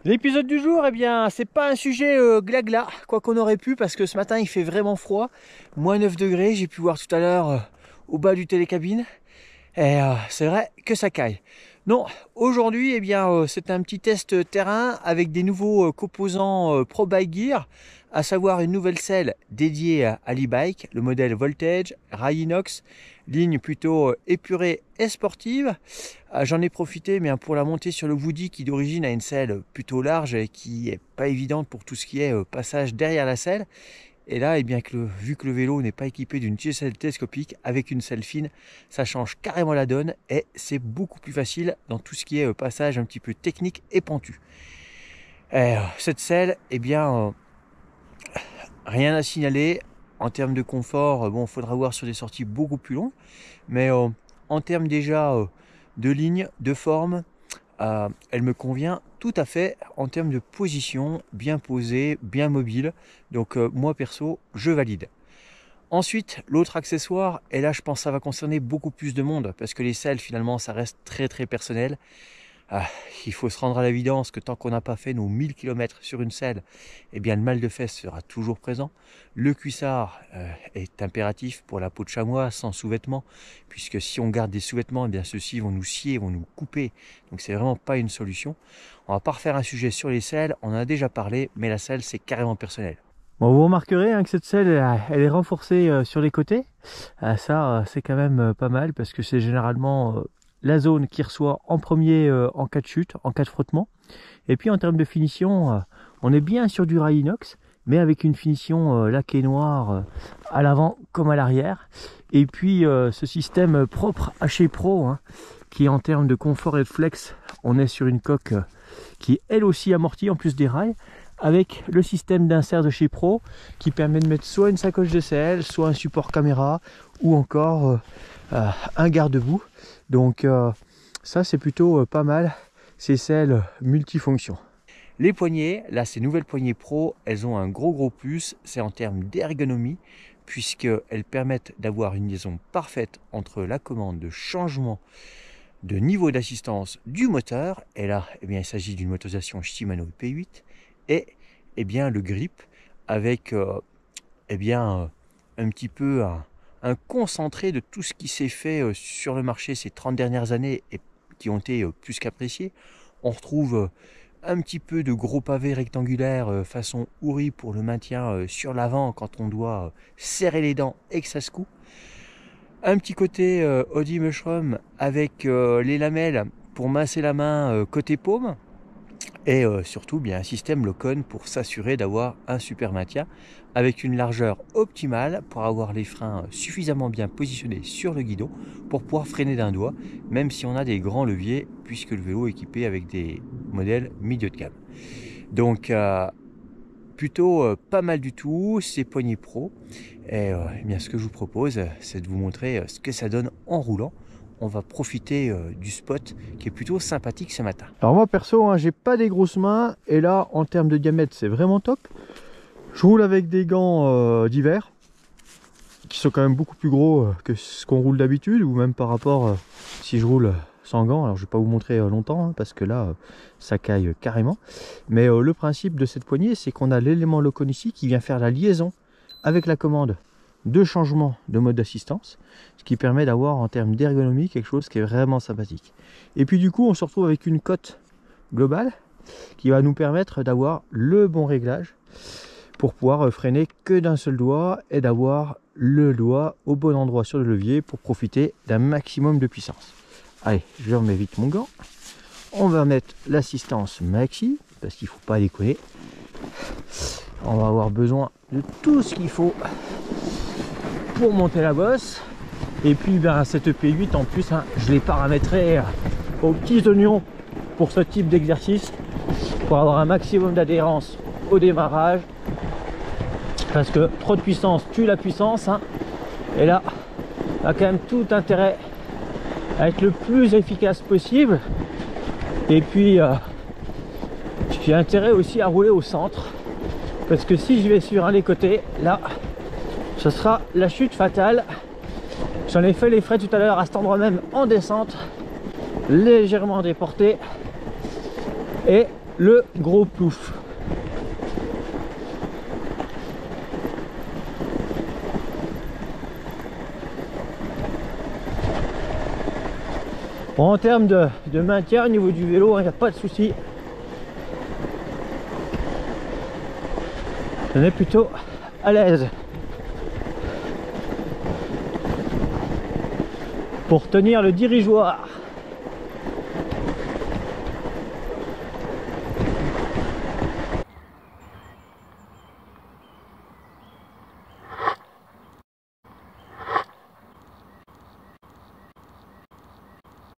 L'épisode du jour, eh bien, c'est pas un sujet glagla, quoi qu'on aurait pu, parce que ce matin il fait vraiment froid, moins 9 degrés, j'ai pu voir tout à l'heure au bas du télécabine, et c'est vrai que ça caille. Non, aujourd'hui, eh bien, c'est un petit test terrain avec des nouveaux composants Pro Bike Gear, à savoir une nouvelle selle dédiée à l'e-bike, le modèle Voltage, rail inox, ligne plutôt épurée et sportive. J'en ai profité mais pour la monter sur le Woody qui d'origine a une selle plutôt large et qui est pas évidente pour tout ce qui est passage derrière la selle. Et là, eh bien, vu que le vélo n'est pas équipé d'une selle télescopique, avec une selle fine, ça change carrément la donne et c'est beaucoup plus facile dans tout ce qui est passage un petit peu technique et pentu. Et, cette selle, eh bien, rien à signaler. En termes de confort, bon, il faudra voir sur des sorties beaucoup plus longues, mais en termes déjà de ligne, de forme, elle me convient tout à fait en termes de position, bien posée, bien mobile. Donc moi perso, je valide. Ensuite, l'autre accessoire, et là je pense que ça va concerner beaucoup plus de monde, parce que les selles finalement ça reste très personnel. Il faut se rendre à l'évidence que tant qu'on n'a pas fait nos 1000 km sur une selle, eh bien le mal de fesses sera toujours présent. Le cuissard est impératif pour la peau de chamois sans sous-vêtements, puisque si on garde des sous-vêtements, eh bien ceux-ci vont nous scier, vont nous couper. Donc c'est vraiment pas une solution. On va pas refaire un sujet sur les selles, on en a déjà parlé, mais la selle c'est carrément personnel. Bon, vous remarquerez que cette selle elle est renforcée sur les côtés. Ça c'est quand même pas mal parce que c'est généralement la zone qui reçoit en premier en cas de chute, en cas de frottement. Et puis en termes de finition, on est bien sur du rail inox, mais avec une finition laquée noire à l'avant comme à l'arrière. Et puis ce système propre Haché Pro, qui en termes de confort et de flex, on est sur une coque qui est elle aussi amortie en plus des rails, avec le système d'insert de chez Pro qui permet de mettre soit une sacoche de selle, soit un support caméra, ou encore un garde-boue. Donc ça c'est plutôt pas mal, ces selles multifonctions. Les poignées, là ces nouvelles poignées Pro, elles ont un gros plus, c'est en termes d'ergonomie, puisqu'elles permettent d'avoir une liaison parfaite entre la commande de changement de niveau d'assistance du moteur, et là eh bien, il s'agit d'une motorisation Shimano P8, et eh bien, le grip avec eh bien, un petit peu un concentré de tout ce qui s'est fait sur le marché ces 30 dernières années et qui ont été plus qu'appréciés. On retrouve un petit peu de gros pavés rectangulaires façon Ouri pour le maintien sur l'avant quand on doit serrer les dents et que ça se coupe. Un petit côté Audi Mushroom avec les lamelles pour masser la main côté paume. Et surtout bien un système lock-on pour s'assurer d'avoir un super maintien avec une largeur optimale pour avoir les freins suffisamment bien positionnés sur le guidon pour pouvoir freiner d'un doigt, même si on a des grands leviers puisque le vélo est équipé avec des modèles milieu de gamme. Donc plutôt pas mal du tout ces poignées Pro. Et eh bien, ce que je vous propose, c'est de vous montrer ce que ça donne en roulant. On va profiter du spot qui est plutôt sympathique ce matin. Alors moi perso, j'ai pas des grosses mains et là en termes de diamètre c'est vraiment top. Je roule avec des gants d'hiver qui sont quand même beaucoup plus gros que ce qu'on roule d'habitude, ou même par rapport si je roule sans gants. Alors je vais pas vous montrer longtemps parce que là ça caille carrément. Mais le principe de cette poignée, c'est qu'on a l'élément lock-on ici qui vient faire la liaison avec la commande de changement de mode d'assistance, ce qui permet d'avoir en termes d'ergonomie quelque chose qui est vraiment sympathique. Et puis du coup on se retrouve avec une cote globale qui va nous permettre d'avoir le bon réglage pour pouvoir freiner que d'un seul doigt et d'avoir le doigt au bon endroit sur le levier pour profiter d'un maximum de puissance. Allez, je remets vite mon gant. On va mettre l'assistance maxi parce qu'il ne faut pas déconner. On va avoir besoin de tout ce qu'il faut pour monter la bosse. Et puis cette P8 en plus, je l'ai paramétré aux petits oignons pour ce type d'exercice, pour avoir un maximum d'adhérence au démarrage, parce que trop de puissance tue la puissance, et là on a quand même tout intérêt à être le plus efficace possible. Et puis j'ai intérêt aussi à rouler au centre, parce que si je vais sur un des côtés, là ce sera la chute fatale. J'en ai fait les frais tout à l'heure à cet endroit même en descente, légèrement déporté, et le gros plouf. Bon, en termes de maintien au niveau du vélo, il n'y a pas de souci. On est plutôt à l'aise. Pour tenir le dirigeoir.